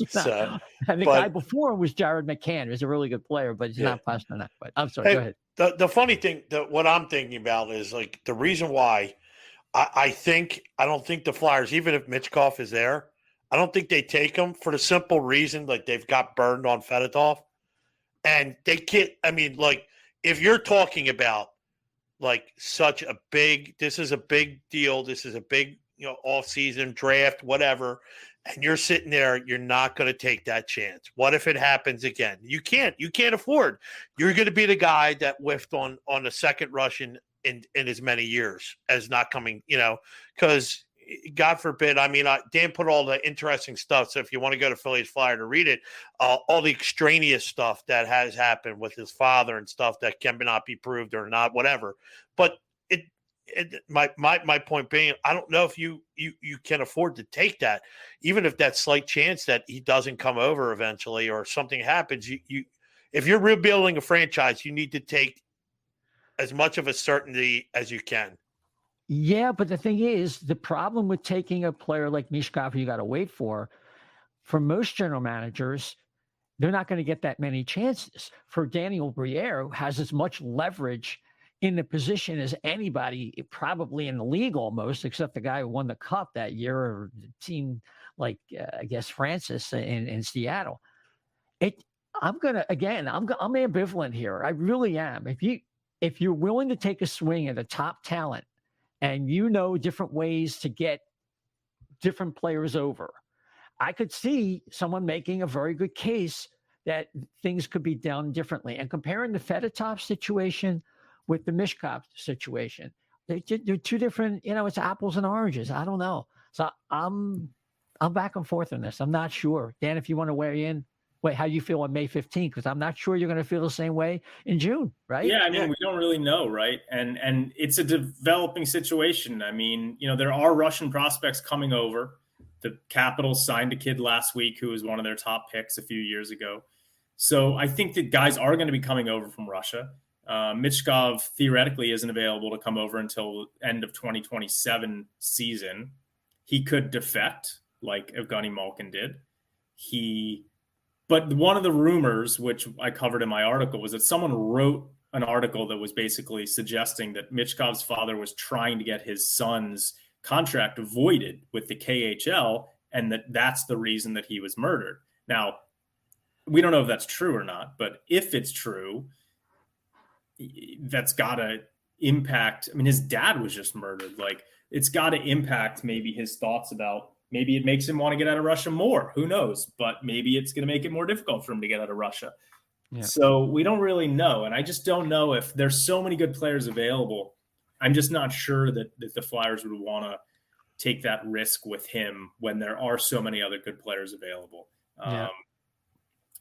And the guy before was Jared McCann, who's a really good player, but he's not Pasternak. But I'm sorry, go ahead. The funny thing, what I'm thinking about is like the reason why I don't think the Flyers, even if Michkov is there, I don't think they take him for the simple reason like they've got burned on Fedotov. And they can't, I mean, like, if you're talking about like this is a big deal, this is a big, off-season draft, whatever, and you're sitting there, you're not going to take that chance. What if it happens again? You can't afford. You're going to be the guy that whiffed on a second Russian in as many years as not coming, because God forbid. I mean, Dan put all the interesting stuff. So if you want to go to Phillies Flyer to read it, all the extraneous stuff that has happened with his father and stuff that cannot be proved or not, whatever. But my point being, I don't know if you can afford to take that, even if that slight chance that he doesn't come over eventually or something happens. If you're rebuilding a franchise, you need to take as much of a certainty as you can. Yeah, but the thing is, the problem with taking a player like Michkov, you got to wait for most general managers, they're not going to get that many chances. For Daniel Briere, who has as much leverage in the position as anybody probably in the league almost, except the guy who won the cup that year, or the team like, I guess, Francis in Seattle. I'm ambivalent here. I really am. If you're willing to take a swing at a top talent and different ways to get different players over, I could see someone making a very good case that things could be done differently. And comparing the Fedotov situation with the Michkov situation, They're two different, it's apples and oranges. I don't know. So I'm back and forth on this. I'm not sure. Dan, if you want to weigh in, how you feel on May 15th? Because I'm not sure you're going to feel the same way in June, right? Yeah, I mean, we don't really know, right? And it's a developing situation. I mean, there are Russian prospects coming over. The Capitals signed a kid last week who was one of their top picks a few years ago. So I think that guys are going to be coming over from Russia. Michkov theoretically isn't available to come over until end of 2027 season. He could defect like Evgeny Malkin did. But one of the rumors, which I covered in my article, was that someone wrote an article that was basically suggesting that Michkov's father was trying to get his son's contract voided with the KHL, and that's the reason that he was murdered. Now, we don't know if that's true or not, but if it's true, that's got to impact. I mean, his dad was just murdered. Like, it's got to impact maybe his thoughts about, maybe it makes him want to get out of Russia more. Who knows? But maybe it's going to make it more difficult for him to get out of Russia. Yeah. So we don't really know. And I just don't know if there's so many good players available. I'm just not sure that the Flyers would want to take that risk with him when there are so many other good players available. Yeah.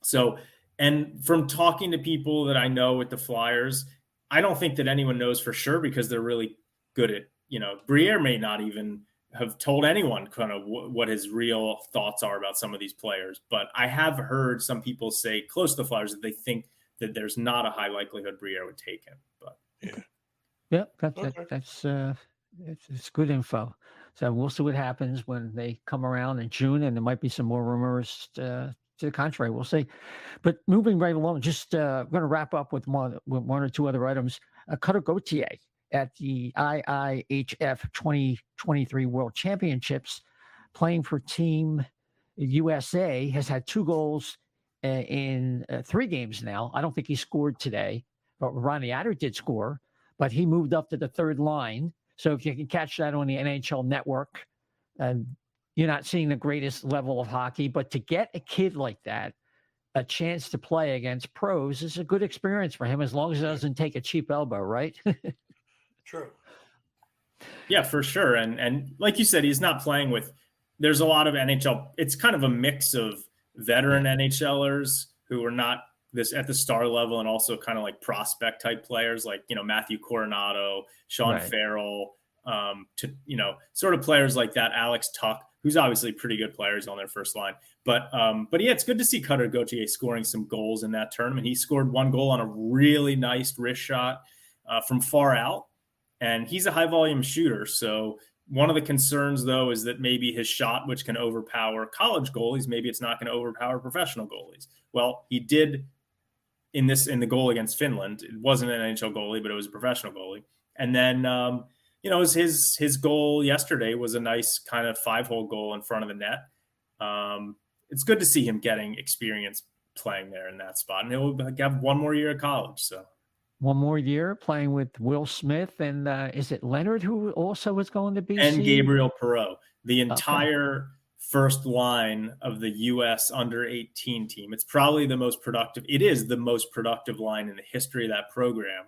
So, and from talking to people that I know with the Flyers, I don't think that anyone knows for sure because they're really good at, Briere may not even have told anyone kind of what his real thoughts are about some of these players. But I have heard some people say close to the Flyers that they think that there's not a high likelihood Briere would take him. But that's good info. So we'll see what happens when they come around in June, and there might be some more rumors to the contrary. We'll see. But moving right along, just going to wrap up with one or two other items. Cutter Gauthier at the IIHF 2023 World Championships, playing for Team USA, has had 2 goals in 3 games now. I don't think he scored today, but Ronnie Adder did score, but he moved up to the 3rd line. So if you can catch that on the NHL network, you're not seeing the greatest level of hockey, but to get a kid like that a chance to play against pros is a good experience for him, as long as it doesn't take a cheap elbow, right? True. Yeah, for sure. And like you said, he's not playing with, there's a lot of NHL. It's kind of a mix of veteran NHLers who are not this at the star level, and also kind of like prospect type players like, Matthew Coronado, Sean Farrell, sort of players like that, Alex Tuck, who's obviously pretty good players on their first line. But yeah, it's good to see Cutter Gauthier scoring some goals in that tournament. He scored 1 goal on a really nice wrist shot from far out. And he's a high volume shooter. So one of the concerns, though, is that maybe his shot, which can overpower college goalies, maybe it's not going to overpower professional goalies. Well, he did in the goal against Finland. It wasn't an NHL goalie, but it was a professional goalie. And then, his goal yesterday was a nice kind of 5-hole goal in front of the net. It's good to see him getting experience playing there in that spot. And he'll have 1 more year of college. So 1 more year playing with Will Smith, and is it Leonard who also is going to be? And Gabriel Perreault, the entire first line of the U.S. under-18 team. It's probably the most productive. It is the most productive line in the history of that program.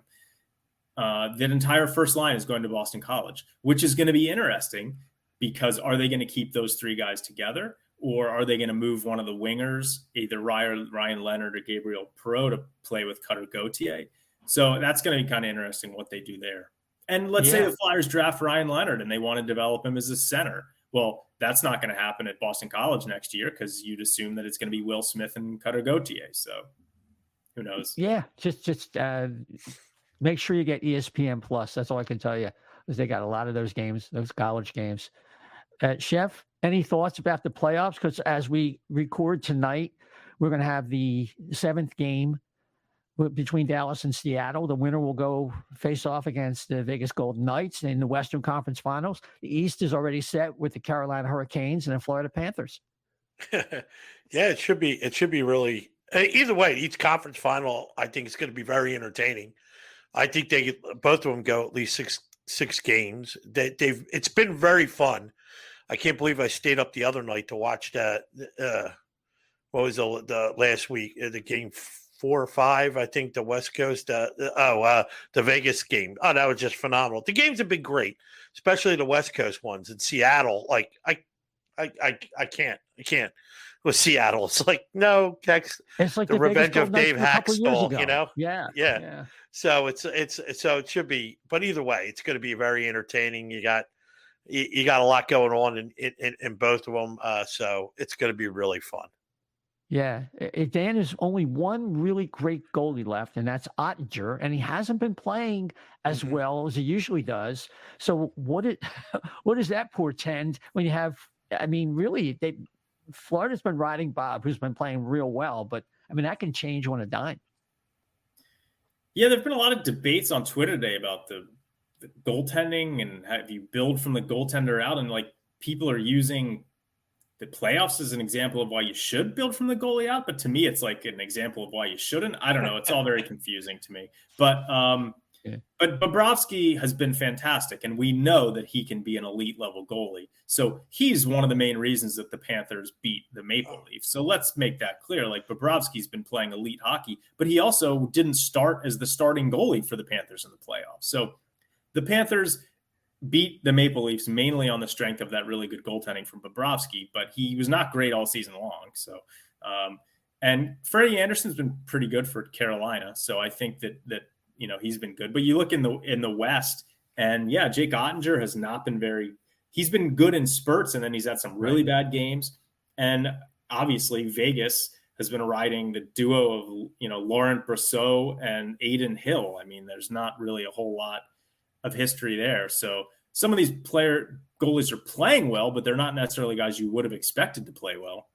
That entire first line is going to Boston College, which is going to be interesting because are they going to keep those 3 guys together, or are they going to move one of the wingers, either Ryan Leonard or Gabriel Perreault, to play with Cutter Gauthier? So that's going to be kind of interesting what they do there. And let's say the Flyers draft Ryan Leonard and they want to develop him as a center. Well, that's not going to happen at Boston College next year because you'd assume that it's going to be Will Smith and Cutter Gauthier. So who knows? Yeah, just make sure you get ESPN Plus. That's all I can tell you, because they got a lot of those games, those college games. Chef, any thoughts about the playoffs? Because as we record tonight, we're going to have the 7th game between Dallas and Seattle. The winner will go face off against the Vegas Golden Knights in the Western Conference Finals. The East is already set with the Carolina Hurricanes and the Florida Panthers. Yeah, it should be really, either way, each conference final, I think it's going to be very entertaining. I think both of them go at least six games. It's been very fun. I can't believe I stayed up the other night to watch that. What was the last week? The game 4 or 5. I think the West Coast, the Vegas game. Oh, that was just phenomenal. The games have been great, especially the West Coast ones in Seattle. Like I can't with Seattle. It's like no, It's like the the Vegas revenge of Golden Knights Dave from a couple years Hackstall. ago. You know, Yeah. yeah. So so it should be. But either way, it's going to be very entertaining. You got a lot going on in both of them. So it's going to be really fun. Yeah. Dan is only one really great goalie left, and that's Ottinger, and he hasn't been playing as well as he usually does. So what does that portend when you have, I mean, really, Florida's been riding Bob, who's been playing real well, but I mean, that can change on a dime. Yeah, there've been a lot of debates on Twitter today about the goaltending and have you build from the goaltender out, and like people are using the playoffs as an example of why you should build from the goalie out, but to me, it's like an example of why you shouldn't. I don't know. It's all very confusing to me. But Bobrovsky has been fantastic, and we know that he can be an elite level goalie. So he's one of the main reasons that the Panthers beat the Maple Leafs. So let's make that clear. Like Bobrovsky's been playing elite hockey, but he also didn't start as the starting goalie for the Panthers in the playoffs. So the Panthers beat the Maple Leafs mainly on the strength of that really good goaltending from Bobrovsky, but he was not great all season long. So, and Freddie Anderson's been pretty good for Carolina. So I think that he's been good. But you look in the West, and yeah, Jake Ottinger has not been he's been good in spurts, and then he's had some really bad games. And obviously Vegas has been riding the duo of, Laurent Brosseau and Aiden Hill. I mean, there's not really a whole lot of history there. So some of these goalies are playing well, but they're not necessarily guys you would have expected to play well.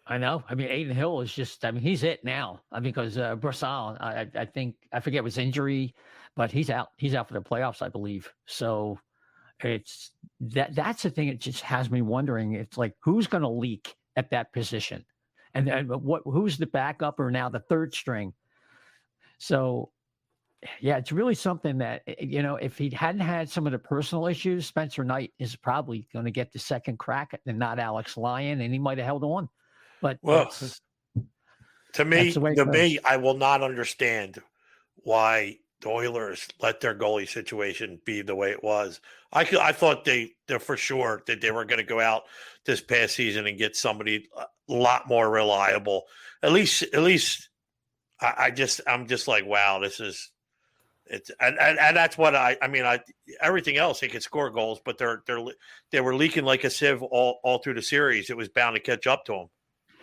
I know. I mean, Aiden Hill is just, I mean, he's it now. I mean, because Brosseau, I think, I forget his injury, but he's out. He's out for the playoffs, I believe. So that's the thing. It just has me wondering. It's like, who's going to leak at that position? And then who's the backup or now the third string? So yeah, it's really something that, if he hadn't had some of the personal issues, Spencer Knight is probably going to get the second crack and not Alex Lyon, and he might have held on. But to me, I will not understand why the Oilers let their goalie situation be the way it was. I thought they're for sure that they were going to go out this past season and get somebody a lot more reliable. At least I'm just like, wow, this is. It's and that's what I mean. Everything else they could score goals, but they were leaking like a sieve all through the series. It was bound to catch up to them.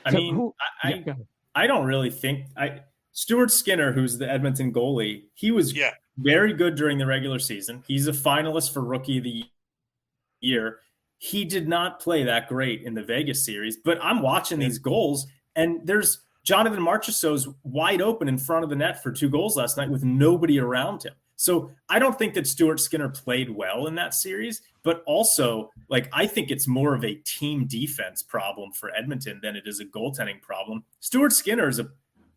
I don't really think Stuart Skinner, who's the Edmonton goalie, he was very good during the regular season. He's a finalist for Rookie of the Year. He did not play that great in the Vegas series, but I'm watching these goals, and there's Jonathan Marchessault's wide open in front of the net for 2 goals last night with nobody around him. So I don't think that Stuart Skinner played well in that series, but also I think it's more of a team defense problem for Edmonton than it is a goaltending problem. Stuart Skinner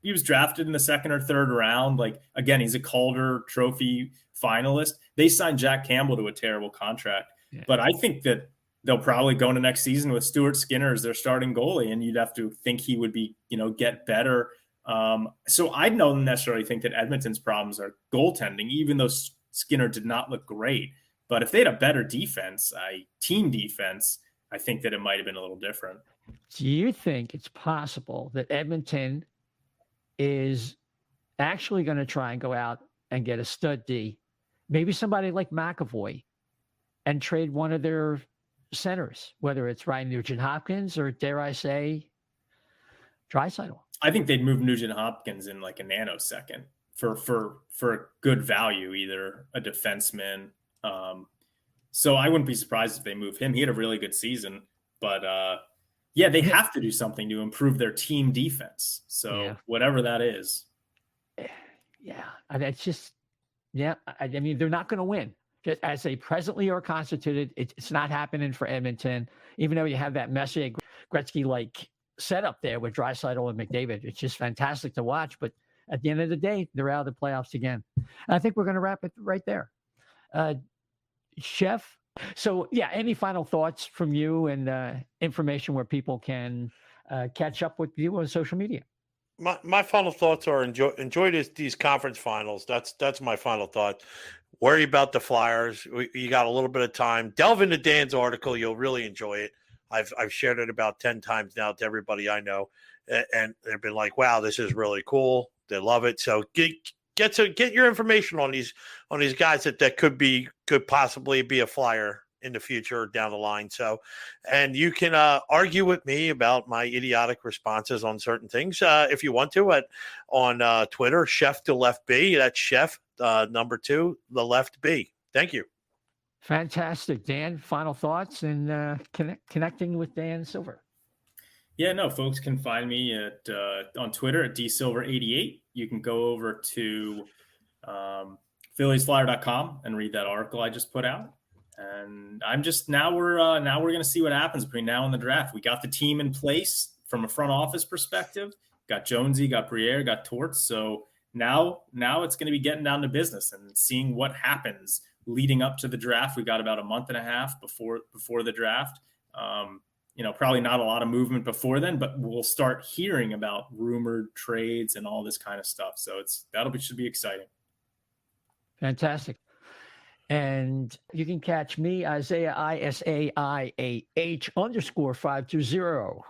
he was drafted in the 2nd or 3rd round. Again, he's a Calder Trophy finalist. They signed Jack Campbell to a terrible contract, but I think that they'll probably go into next season with Stuart Skinner as their starting goalie, and you'd have to think he would be, get better. So I don't necessarily think that Edmonton's problems are goaltending, even though Skinner did not look great. But if they had a better defense, team defense, I think that it might have been a little different. Do you think it's possible that Edmonton is actually going to try and go out and get a stud D, maybe somebody like McAvoy, and trade one of their centers, whether it's Ryan Nugent-Hopkins or, dare I say, Draisaitl? I think they'd move Nugent-Hopkins in like a nanosecond for good value, either a defenseman. So I wouldn't be surprised if they move him. He had a really good season, but they have to do something to improve their team defense. So whatever that is. Yeah. It's just, I mean, they're not going to win. Just as they presently are constituted, it's not happening for Edmonton, even though you have that Messier Gretzky-like setup there with Draisaitl and McDavid. It's just fantastic to watch. But at the end of the day, they're out of the playoffs again. And I think we're going to wrap it right there. Chef. So, any final thoughts from you and information where people can catch up with you on social media? my final thoughts are enjoy these conference finals. That's my final thought. Worry about the Flyers. You got a little bit of time. Delve into Dan's article. You'll really enjoy it. I've shared it about 10 times now to everybody I know, and they've been like, "Wow, this is really cool." They love it. So get your information on these guys that could possibly be a Flyer in the future down the line. So, and you can argue with me about my idiotic responses on certain things if you want to on Twitter, Chef to Left B. That's Chef number 2, the Left B. Thank you. Fantastic, Dan. Final thoughts and connecting with Dan Silver. Yeah, no, folks can find me at on Twitter at dsilver88. You can go over to philliesflyer.com and read that article I just put out. And I'm just now we're going to see what happens between now and the draft. We got the team in place from a front office perspective. Got Jonesy, got Briere, got Torts. So now it's going to be getting down to business and seeing what happens leading up to the draft. We got about a month and a half before the draft. Probably not a lot of movement before then, but we'll start hearing about rumored trades and all this kind of stuff. So should be exciting. Fantastic. And you can catch me, Isaiah, ISAIAH _520.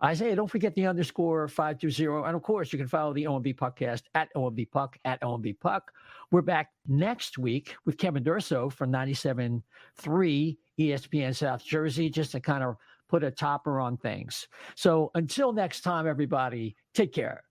Isaiah, don't forget the _520. And of course, you can follow the O&B Puckcast at O&B Puck, at O&B Puck. We're back next week with Kevin Durso from 97.3 ESPN South Jersey, just to kind of put a topper on things. So until next time, everybody, take care.